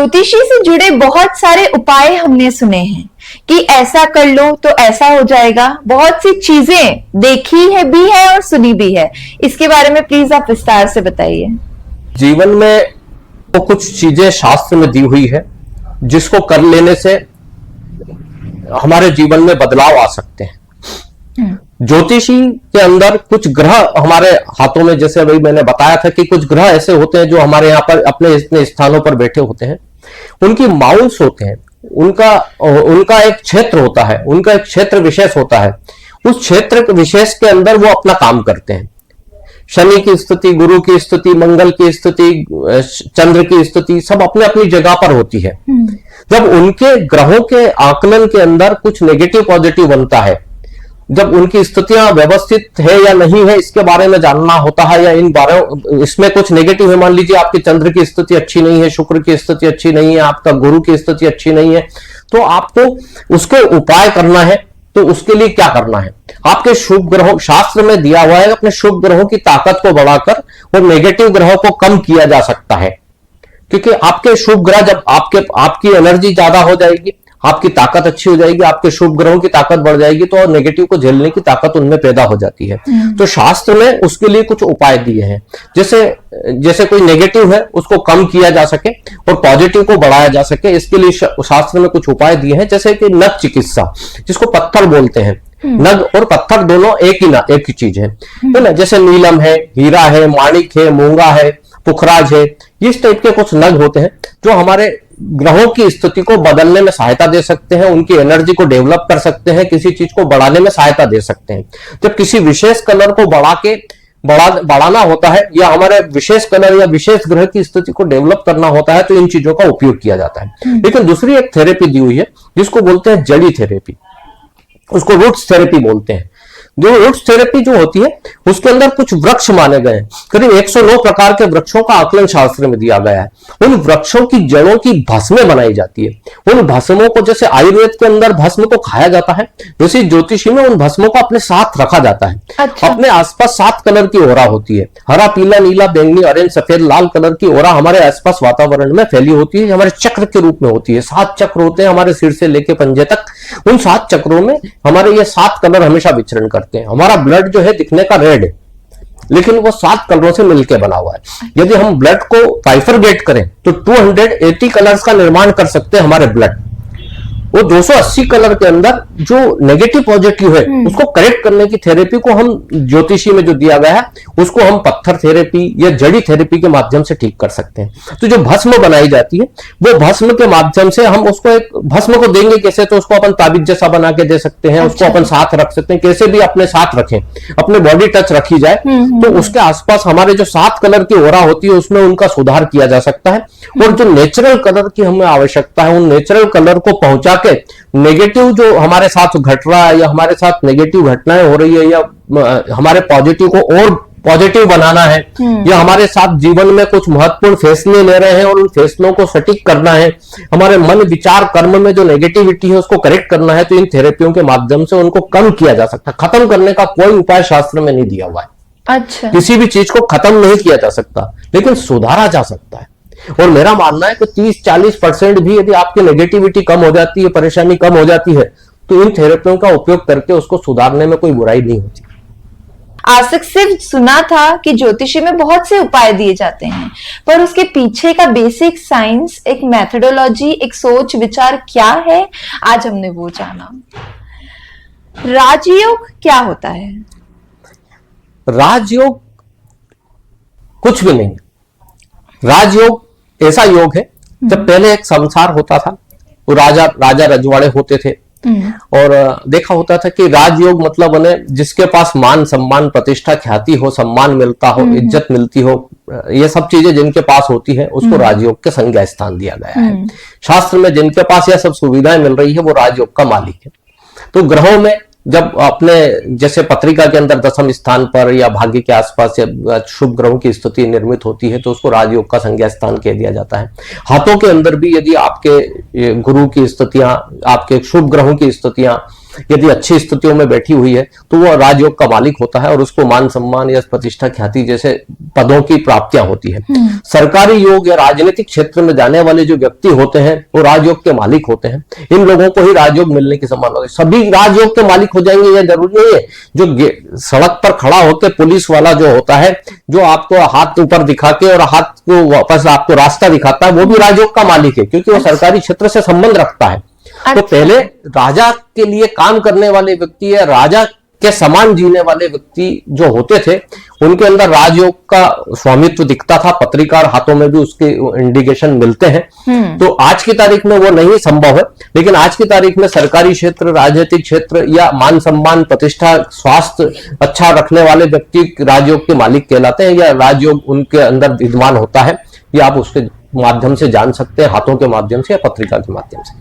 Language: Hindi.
ज्योतिषी से जुड़े बहुत सारे उपाय हमने सुने हैं कि ऐसा कर लो तो ऐसा हो जाएगा। बहुत सी चीजें देखी है भी है और सुनी भी है। इसके बारे में प्लीज आप विस्तार से बताइए। जीवन में तो कुछ चीजें शास्त्र में दी हुई है जिसको कर लेने से हमारे जीवन में बदलाव आ सकते हैं। ज्योतिषी के अंदर कुछ ग्रह हमारे हाथों में, जैसे अभी मैंने बताया था कि कुछ ग्रह ऐसे होते हैं जो हमारे यहाँ पर अपने इतने स्थानों पर बैठे होते हैं। उनकी माउंट्स होते हैं, उनका एक क्षेत्र होता है, उनका एक क्षेत्र विशेष होता है। उस क्षेत्र विशेष के अंदर वो अपना काम करते हैं। शनि की स्थिति, गुरु की स्थिति, मंगल की स्थिति, चंद्र की स्थिति सब अपने अपनी जगह पर होती है। जब उनके ग्रहों के आकलन के अंदर कुछ नेगेटिव पॉजिटिव बनता है, जब उनकी स्थितियां व्यवस्थित है या नहीं है इसके बारे में जानना होता है, या इसमें कुछ नेगेटिव है। मान लीजिए आपके चंद्र की स्थिति अच्छी नहीं है, शुक्र की स्थिति अच्छी नहीं है, आपका गुरु की स्थिति अच्छी नहीं है, तो आपको उसके उपाय करना है। तो उसके लिए क्या करना है, आपके शुभ ग्रहों, शास्त्र में दिया हुआ है अपने शुभ ग्रहों की ताकत को बढ़ाकर और नेगेटिव ग्रहों को कम किया जा सकता है। क्योंकि आपके शुभ ग्रह जब आपकी एनर्जी ज्यादा हो जाएगी, आपकी ताकत अच्छी हो जाएगी, आपके शुभ ग्रहों की ताकत बढ़ जाएगी, तो और नेगेटिव को झेलने की ताकत उनमें पैदा हो जाती है। तो शास्त्र में उसके लिए कुछ उपाय दिए हैं। जैसे कोई नेगेटिव है उसको कम किया जा सके और पॉजिटिव को बढ़ाया जा सके, इसके लिए शास्त्र में कुछ उपाय दिए हैं। जैसे कि नख चिकित्सा, जिसको पत्थर बोलते हैं। नग और पत्थर दोनों एक ही चीज है ना। जैसे नीलम है, हीरा है, माणिक है, मूंगा है, पुखराज है, इस टाइप के कुछ नग होते हैं जो हमारे ग्रहों की स्थिति को बदलने में सहायता दे सकते हैं, उनकी एनर्जी को डेवलप कर सकते हैं, किसी चीज को बढ़ाने में सहायता दे सकते हैं। जब किसी विशेष कलर को बढ़ाना होता है या हमारे विशेष कलर या विशेष ग्रह की स्थिति को डेवलप करना होता है तो इन चीजों का उपयोग किया जाता है। लेकिन दूसरी एक थेरेपी दी हुई है जिसको बोलते हैं जड़ी थेरेपी, उसको रूट्स थेरेपी बोलते हैं। जो रूट्स थेरेपी जो होती है उसके अंदर कुछ वृक्ष माने गए हैं। करीब 109 प्रकार के वृक्षों का आकलन शास्त्र में दिया गया है। उन वृक्षों की जड़ों की भस्में बनाई जाती है। उन भस्मों को, जैसे आयुर्वेद के अंदर भस्म को खाया जाता है, वैसे ज्योतिषी में उन भस्मों को अपने साथ रखा जाता है। अच्छा। अपने आसपास 7 कलर की ओरा होती है, हरा, पीला, नीला, बैंगनी, ऑरेंज, सफेद, लाल कलर की ओरा हमारे आसपास वातावरण में फैली होती है, हमारे चक्र के रूप में होती है। 7 चक्र होते हैं हमारे सिर से लेके पंजे तक। उन 7 चक्रों में हमारे ये 7 कलर हमेशा विचरण करते हैं। हमारा ब्लड जो है दिखने का रेड है, लेकिन वो 7 कलरों से मिलकर बना हुआ है। यदि हम ब्लड को बाइफरगेट करें तो 280 कलर्स का निर्माण कर सकते हैं हमारे ब्लड। वो 280 कलर के अंदर जो नेगेटिव पॉजिटिव है उसको करेक्ट करने की थेरेपी को हम ज्योतिषी में जो दिया गया है उसको हम पत्थर थेरेपी या जड़ी थेरेपी के माध्यम से ठीक कर सकते हैं। तो जो भस्म बनाई जाती है वो भस्म के माध्यम से हम उसको, एक भस्म को देंगे कैसे, तो उसको अपन ताबीज जैसा बना के दे सकते हैं। उसको अपन साथ रख सकते हैं, कैसे भी अपने साथ रखें, अपने बॉडी टच रखी जाए तो उसके आसपास हमारे जो 7 कलर की ओरा होती है उसमें उनका सुधार किया जा सकता है। और जो नेचुरल कलर की हमें आवश्यकता है उन नेचुरल कलर को पहुंचा के नेगेटिव जो हमारे साथ घट रहा है या हमारे साथ नेगेटिव घटनाएं हो रही है या हमारे पॉजिटिव को और पॉजिटिव बनाना है या हमारे साथ जीवन में कुछ महत्वपूर्ण फैसले ले रहे हैं और उन फैसलों को सटीक करना है, हमारे मन, विचार, कर्म में जो नेगेटिविटी है उसको करेक्ट करना है, तो इन थेरेपियों के माध्यम से उनको कम किया जा सकता है। खत्म करने का कोई उपाय शास्त्र में नहीं दिया हुआ है। अच्छा। किसी भी चीज को खत्म नहीं किया जा सकता, लेकिन सुधारा जा सकता है। और मेरा मानना है कि 30-40% भी यदि आपकी नेगेटिविटी कम हो जाती है, परेशानी कम हो जाती है, तो इन थेरेपियों का उपयोग करके उसको सुधारने में कोई बुराई नहीं होती। आज तक सिर्फ सुना था कि ज्योतिषी में बहुत से उपाय दिए जाते हैं, पर उसके पीछे का बेसिक साइंस, एक मेथोडोलॉजी, एक सोच विचार क्या है, आज हमने वो जाना। राजयोग क्या होता है? राजयोग कुछ भी नहीं। राजयोग ऐसा योग है जब पहले एक संसार होता था, वो राजा रजवाड़े होते थे और देखा होता था कि राजयोग मतलब उन्हें जिसके पास मान, सम्मान, प्रतिष्ठा, ख्याति हो, सम्मान मिलता हो, इज्जत मिलती हो, ये सब चीजें जिनके पास होती है उसको राजयोग के संज्ञा स्थान दिया गया है। शास्त्र में जिनके पास यह सब सुविधाएं मिल रही है वो राजयोग का मालिक है। तो ग्रहों में जब अपने जैसे पत्रिका के अंदर 10वें स्थान पर या भाग्य के आसपास या शुभ ग्रहों की स्थिति निर्मित होती है तो उसको राजयोग का संज्ञा स्थान कह दिया जाता है। हाथों के अंदर भी यदि आपके गुरु की स्थितियां, आपके शुभ ग्रहों की स्थितियां यदि अच्छी स्थितियों में बैठी हुई है तो वो राजयोग का मालिक होता है और उसको मान सम्मान या प्रतिष्ठा ख्याति जैसे पदों की प्राप्तियां होती है। सरकारी योग या राजनीतिक क्षेत्र में जाने वाले जो व्यक्ति होते हैं वो राजयोग के मालिक होते हैं। इन लोगों को ही राजयोग मिलने की संभावना होती है। सभी राजयोग के मालिक हो जाएंगे यह जरूरी नहीं है। जो सड़क पर खड़ा होकर पुलिस वाला जो होता है, जो आपको हाथ ऊपर दिखा के और हाथ को वापस आपको रास्ता दिखाता है, वो भी राजयोग का मालिक है, क्योंकि वो सरकारी क्षेत्र से संबंध रखता है। तो पहले राजा के लिए काम करने वाले व्यक्ति या राजा के समान जीने वाले व्यक्ति जो होते थे, उनके अंदर राजयोग का स्वामित्व दिखता था। पत्रिकार हाथों में भी उसके इंडिकेशन मिलते हैं। तो आज की तारीख में वो नहीं संभव है, लेकिन आज की तारीख में सरकारी क्षेत्र, राजनीतिक क्षेत्र या मान सम्मान, प्रतिष्ठा, स्वास्थ्य अच्छा रखने वाले व्यक्ति राजयोग के मालिक कहलाते हैं, या राजयोग उनके अंदर विद्यमान होता है। या आप उसके माध्यम से जान सकते हैं, हाथों के माध्यम से या पत्रिका के माध्यम से।